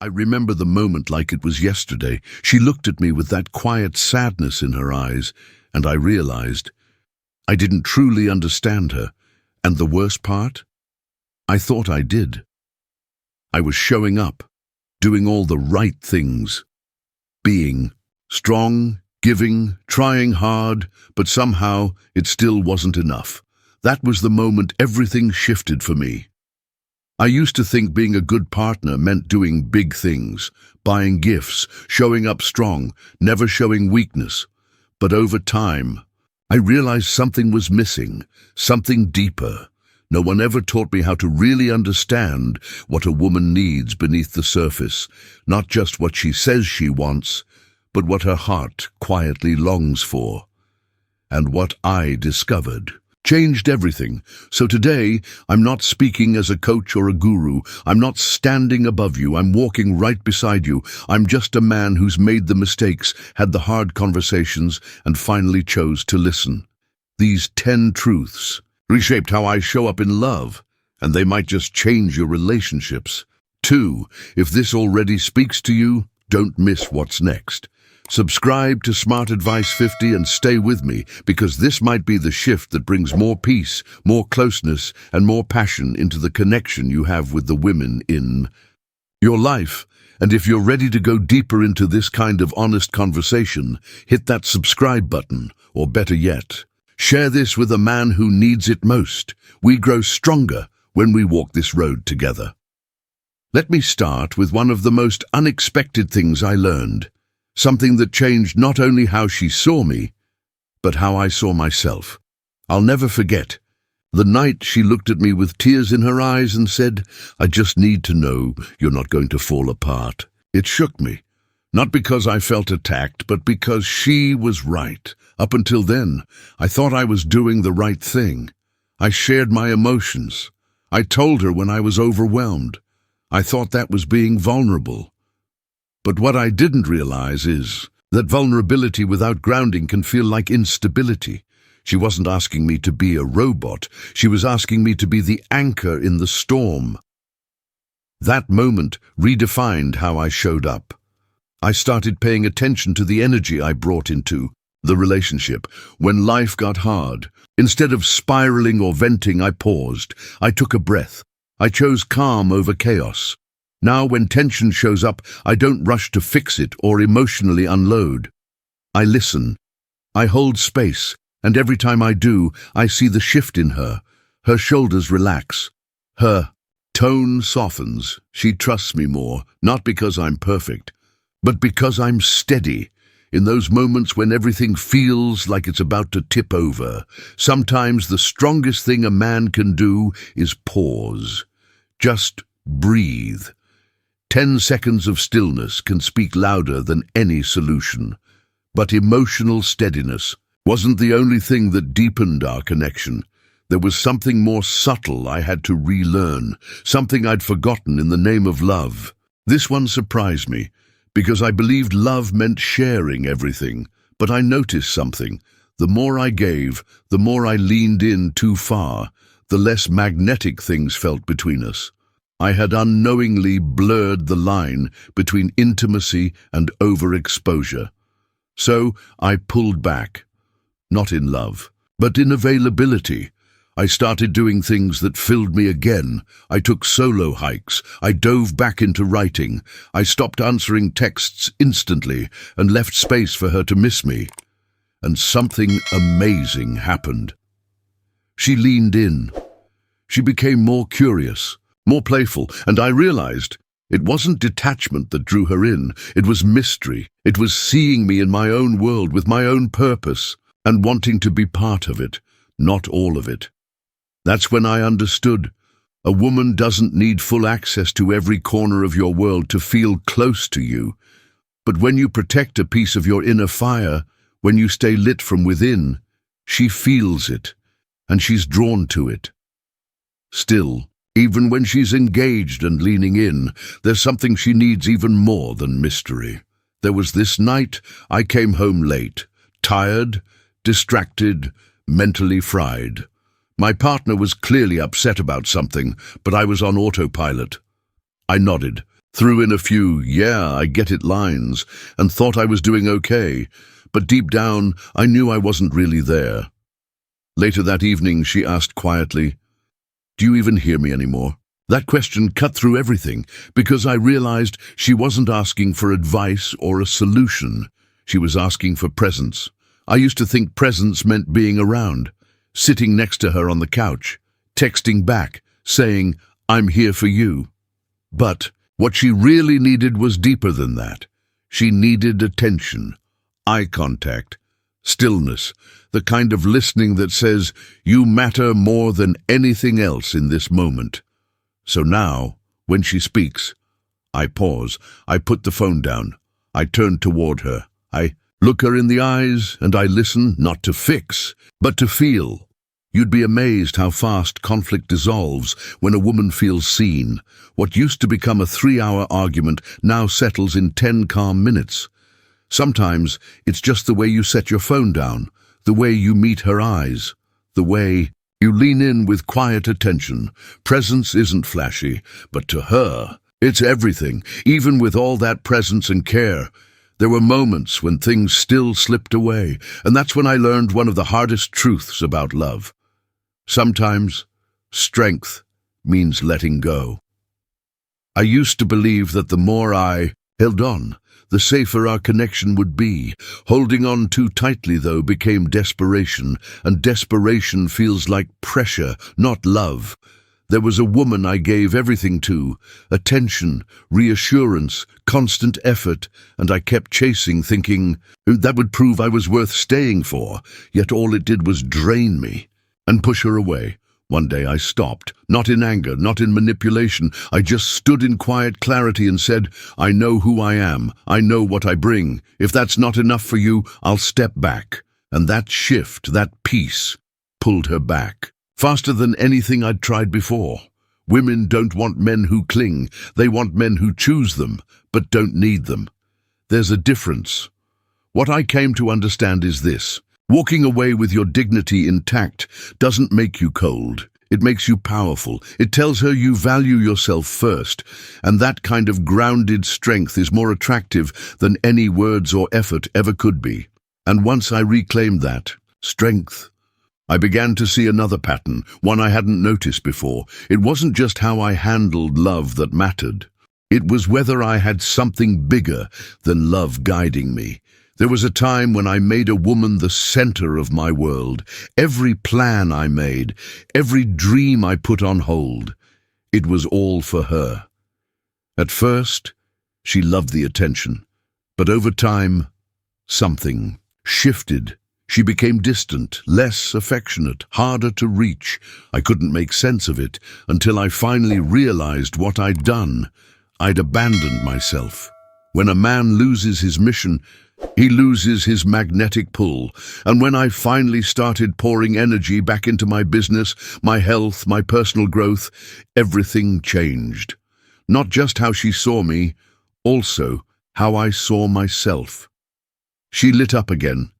I remember the moment like it was yesterday. She looked at me with that quiet sadness in her eyes, and I realized I didn't truly understand her. And the worst part? I thought I did. I was showing up, doing all the right things, being strong, giving, trying hard, but somehow it still wasn't enough. That was the moment everything shifted for me. I used to think being a good partner meant doing big things, buying gifts, showing up strong, never showing weakness. But over time, I realized something was missing, something deeper. No one ever taught me how to really understand what a woman needs beneath the surface, not just what she says she wants, but what her heart quietly longs for. And what I discovered changed everything. So today, I'm not speaking as a coach or a guru. I'm not standing above you. I'm walking right beside you. I'm just a man who's made the mistakes, had the hard conversations, and finally chose to listen. These 10 truths reshaped how I show up in love, and they might just change your relationships. 2. If this already speaks to you, don't miss what's next. Subscribe to Smart Advice 50 and stay with me, because this might be the shift that brings more peace, more closeness, and more passion into the connection you have with the women in your life. And if you're ready to go deeper into this kind of honest conversation, hit that subscribe button, or better yet, share this with a man who needs it most. We grow stronger when we walk this road together. Let me start with one of the most unexpected things I learned. Something that changed not only how she saw me, but how I saw myself. I'll never forget the night she looked at me with tears in her eyes and said, "I just need to know you're not going to fall apart." It shook me, not because I felt attacked, but because she was right. Up until then, I thought I was doing the right thing. I shared my emotions. I told her when I was overwhelmed. I thought that was being vulnerable. But what I didn't realize is that vulnerability without grounding can feel like instability. She wasn't asking me to be a robot. She was asking me to be the anchor in the storm. That moment redefined how I showed up. I started paying attention to the energy I brought into the relationship. When life got hard, instead of spiraling or venting, I paused. I took a breath. I chose calm over chaos. Now, when tension shows up, I don't rush to fix it or emotionally unload. I listen. I hold space, and every time I do, I see the shift in her. Her shoulders relax. Her tone softens. She trusts me more, not because I'm perfect, but because I'm steady. In those moments when everything feels like it's about to tip over, sometimes the strongest thing a man can do is pause. Just breathe. 10 seconds of stillness can speak louder than any solution. But emotional steadiness wasn't the only thing that deepened our connection. There was something more subtle I had to relearn, something I'd forgotten in the name of love. This one surprised me, because I believed love meant sharing everything. But I noticed something. The more I gave, the more I leaned in too far, the less magnetic things felt between us. I had unknowingly blurred the line between intimacy and overexposure. So I pulled back, not in love, but in availability. I started doing things that filled me again. I took solo hikes. I dove back into writing. I stopped answering texts instantly and left space for her to miss me. And something amazing happened. She leaned in. She became more curious, more playful, and I realized it wasn't detachment that drew her in. It was mystery. It was seeing me in my own world with my own purpose and wanting to be part of it, not all of it. That's when I understood. A woman doesn't need full access to every corner of your world to feel close to you. But when you protect a piece of your inner fire, when you stay lit from within, she feels it, and she's drawn to it. Still, even when she's engaged and leaning in, there's something she needs even more than mystery. There was this night I came home late, tired, distracted, mentally fried. My partner was clearly upset about something, but I was on autopilot. I nodded, Threw in a few, "yeah, I get it" lines, and thought I was doing okay, but deep down I knew I wasn't really there. Later that evening she asked quietly, "Do you even hear me anymore?" That question cut through everything, because I realized she wasn't asking for advice or a solution. She was asking for presence. I used to think presence meant being around, sitting next to her on the couch, texting back, saying, "I'm here for you." But what she really needed was deeper than that. She needed attention, eye contact, stillness, the kind of listening that says, "You matter more than anything else in this moment." So now, when she speaks, I pause, I put the phone down, I turn toward her, I look her in the eyes, and I listen, not to fix, but to feel. You'd be amazed how fast conflict dissolves when a woman feels seen. What used to become a 3-hour argument now settles in 10 calm minutes. Sometimes it's just the way you set your phone down, the way you meet her eyes, the way you lean in with quiet attention. Presence isn't flashy, but to her, it's everything. Even with all that presence and care, there were moments when things still slipped away, and that's when I learned one of the hardest truths about love. Sometimes, strength means letting go. I used to believe that the more I held on, the safer our connection would be. Holding on too tightly, though, became desperation, and desperation feels like pressure, not love. There was a woman I gave everything to, attention, reassurance, constant effort, and I kept chasing, thinking that would prove I was worth staying for, yet all it did was drain me and push her away. One day I stopped, not in anger, not in manipulation. I just stood in quiet clarity and said, "I know who I am. I know what I bring. If that's not enough for you, I'll step back." And that shift, that peace, pulled her back, faster than anything I'd tried before. Women don't want men who cling. They want men who choose them, but don't need them. There's a difference. What I came to understand is this. Walking away with your dignity intact doesn't make you cold. It makes you powerful. It tells her you value yourself first, and that kind of grounded strength is more attractive than any words or effort ever could be. And once I reclaimed that strength, I began to see another pattern, one I hadn't noticed before. It wasn't just how I handled love that mattered. It was whether I had something bigger than love guiding me. There was a time when I made a woman the center of my world. Every plan I made, every dream I put on hold, it was all for her. At first, she loved the attention, but over time, something shifted. She became distant, less affectionate, harder to reach. I couldn't make sense of it until I finally realized what I'd done. I'd abandoned myself. When a man loses his mission, he loses his magnetic pull. And when I finally started pouring energy back into my business, my health, my personal growth, everything changed. Not just how she saw me, also how I saw myself. She lit up again.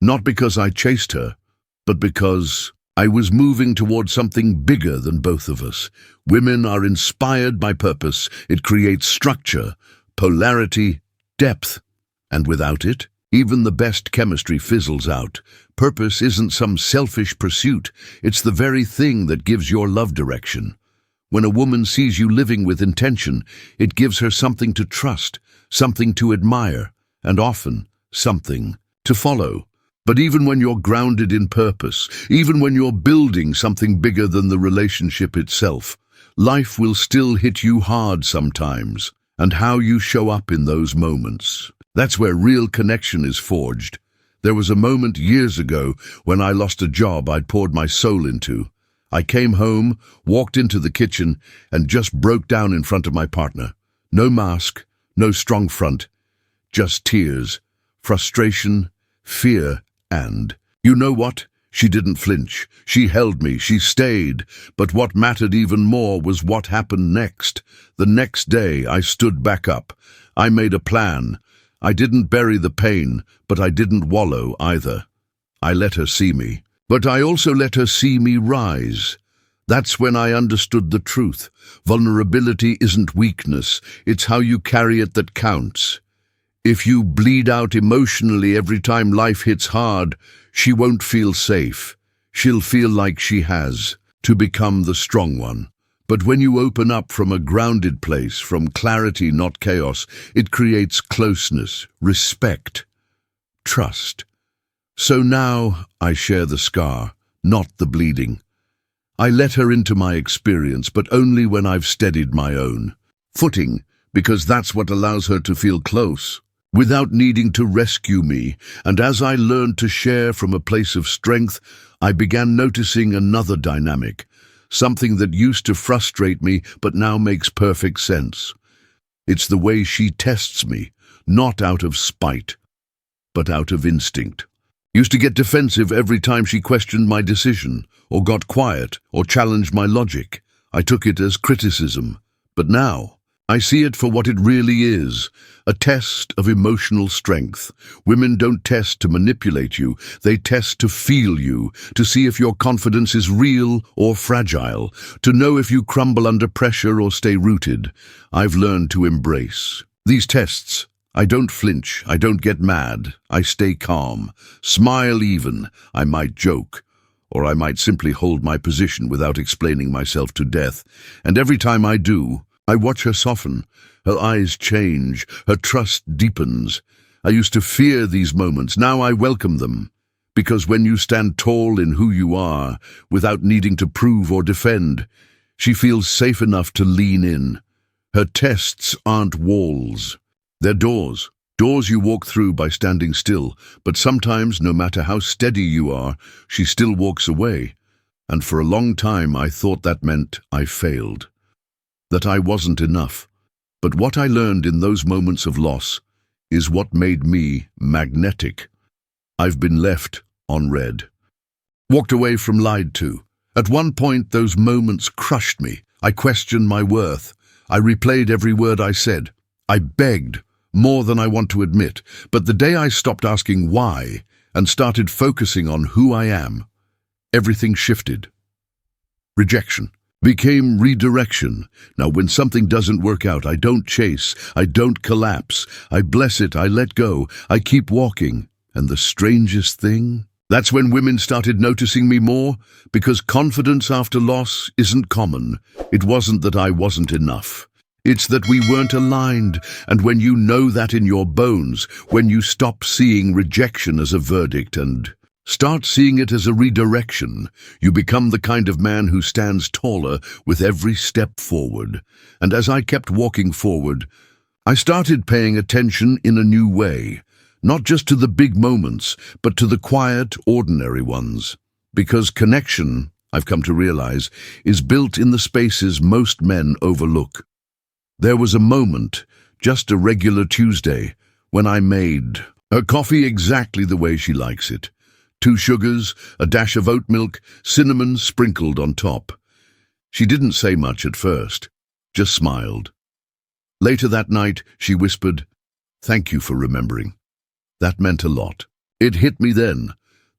Not because I chased her, but because I was moving toward something bigger than both of us. Women are inspired by purpose. It creates structure, polarity, depth. And without it, even the best chemistry fizzles out. Purpose isn't some selfish pursuit. It's the very thing that gives your love direction. When a woman sees you living with intention, it gives her something to trust, something to admire, and often something to follow. But even when you're grounded in purpose, even when you're building something bigger than the relationship itself, life will still hit you hard sometimes. And how you show up in those moments, that's where real connection is forged. There was a moment years ago when I lost a job I'd poured my soul into. I came home, walked into the kitchen, and just broke down in front of my partner. No mask, no strong front, just tears, frustration, fear, and, you know what? She didn't flinch. She held me. She stayed. But what mattered even more was what happened next. The next day, I stood back up. I made a plan. I didn't bury the pain, but I didn't wallow either. I let her see me. But I also let her see me rise. That's when I understood the truth. Vulnerability isn't weakness, it's how you carry it that counts. If you bleed out emotionally every time life hits hard, she won't feel safe. She'll feel like she has to become the strong one. But when you open up from a grounded place, from clarity, not chaos, it creates closeness, respect, trust. So now I share the scar, not the bleeding. I let her into my experience, but only when I've steadied my own footing, because that's what allows her to feel close, without needing to rescue me. And as I learned to share from a place of strength, I began noticing another dynamic, something that used to frustrate me but now makes perfect sense. It's the way she tests me, not out of spite, but out of instinct. Used to get defensive every time she questioned my decision, or got quiet, or challenged my logic. I took it as criticism. But now, I see it for what it really is, a test of emotional strength. Women don't test to manipulate you, they test to feel you, to see if your confidence is real or fragile, to know if you crumble under pressure or stay rooted. I've learned to embrace these tests. I don't flinch, I don't get mad, I stay calm, smile even, I might joke, or I might simply hold my position without explaining myself to death. And every time I do, I watch her soften, her eyes change, her trust deepens. I used to fear these moments, now I welcome them. Because when you stand tall in who you are, without needing to prove or defend, she feels safe enough to lean in. Her tests aren't walls, they're doors. Doors you walk through by standing still, but sometimes, no matter how steady you are, she still walks away. And for a long time I thought that meant I failed, that I wasn't enough. But what I learned in those moments of loss is what made me magnetic. I've been left on red, walked away from, lied to. At one point those moments crushed me. I questioned my worth. I replayed every word I said. I begged, more than I want to admit. But the day I stopped asking why and started focusing on who I am, everything shifted. Rejection became redirection. Now, when something doesn't work out, I don't chase, I don't collapse. I bless it, I let go, I keep walking. And the strangest thing? That's when women started noticing me more, because confidence after loss isn't common. It wasn't that I wasn't enough. It's that we weren't aligned, and when you know that in your bones, when you stop seeing rejection as a verdict and start seeing it as a redirection, you become the kind of man who stands taller with every step forward. And as I kept walking forward, I started paying attention in a new way, not just to the big moments, but to the quiet, ordinary ones. Because connection, I've come to realize, is built in the spaces most men overlook. There was a moment, just a regular Tuesday, when I made her coffee exactly the way she likes it. 2 sugars, a dash of oat milk, cinnamon sprinkled on top. She didn't say much at first, just smiled. Later that night, she whispered, "Thank you for remembering." That meant a lot. It hit me then.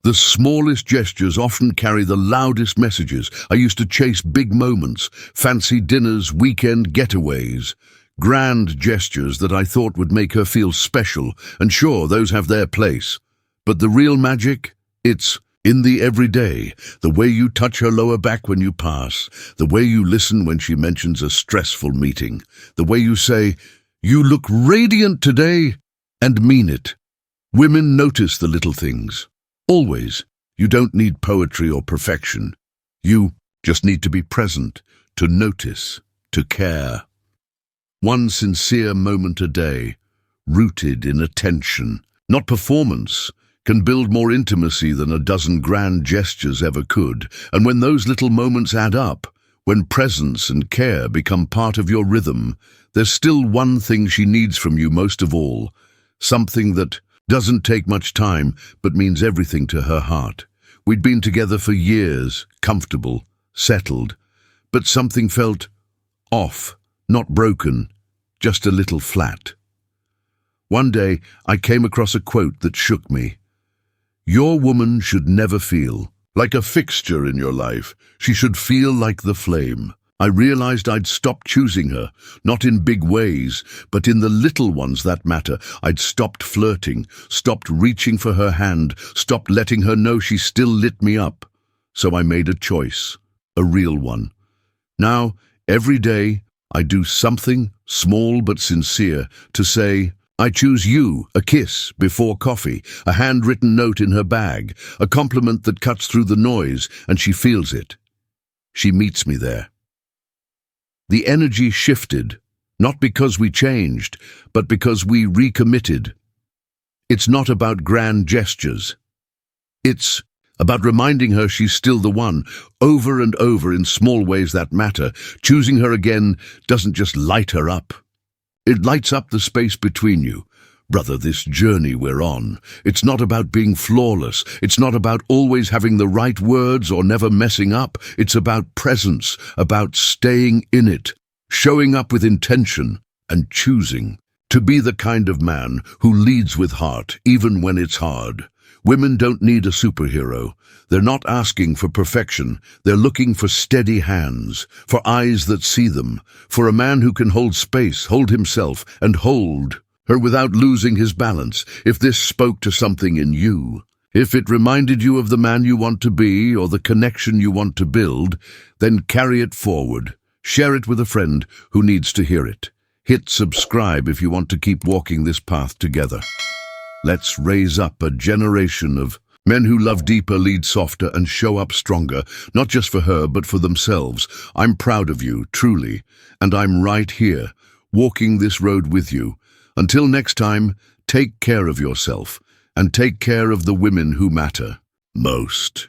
The smallest gestures often carry the loudest messages. I used to chase big moments, fancy dinners, weekend getaways, grand gestures that I thought would make her feel special, and sure, those have their place. But the real magic? It's in the everyday, the way you touch her lower back when you pass, the way you listen when she mentions a stressful meeting, the way you say, "You look radiant today," and mean it. Women notice the little things. Always. You don't need poetry or perfection. You just need to be present, to notice, to care. One sincere moment a day, rooted in attention, not performance, can build more intimacy than a dozen grand gestures ever could. And when those little moments add up, when presence and care become part of your rhythm, there's still one thing she needs from you most of all, something that doesn't take much time, but means everything to her heart. We'd been together for years, comfortable, settled, but something felt off, not broken, just a little flat. One day, I came across a quote that shook me. "Your woman should never feel like a fixture in your life. She should feel like the flame. I realized I'd stopped choosing her, not in big ways, but in the little ones that matter. I'd stopped flirting, stopped reaching for her hand, stopped letting her know she still lit me up. So I made a choice, a real one. Now, every day, I do something, small but sincere, to say, I choose you, a kiss before coffee, a handwritten note in her bag, a compliment that cuts through the noise, and she feels it. She meets me there. The energy shifted, not because we changed, but because we recommitted. It's not about grand gestures. It's about reminding her she's still the one, over and over in small ways that matter. Choosing her again doesn't just light her up. It lights up the space between you. Brother, this journey we're on, it's not about being flawless. It's not about always having the right words or never messing up. It's about presence, about staying in it, showing up with intention, and choosing to be the kind of man who leads with heart, even when it's hard. Women don't need a superhero. They're not asking for perfection. They're looking for steady hands, for eyes that see them, for a man who can hold space, hold himself, and hold her without losing his balance. If this spoke to something in you, if it reminded you of the man you want to be or the connection you want to build, then carry it forward. Share it with a friend who needs to hear it. Hit subscribe if you want to keep walking this path together. Let's raise up a generation of men who love deeper, lead softer, and show up stronger, not just for her, but for themselves. I'm proud of you, truly, and I'm right here, walking this road with you. Until next time, take care of yourself, and take care of the women who matter most.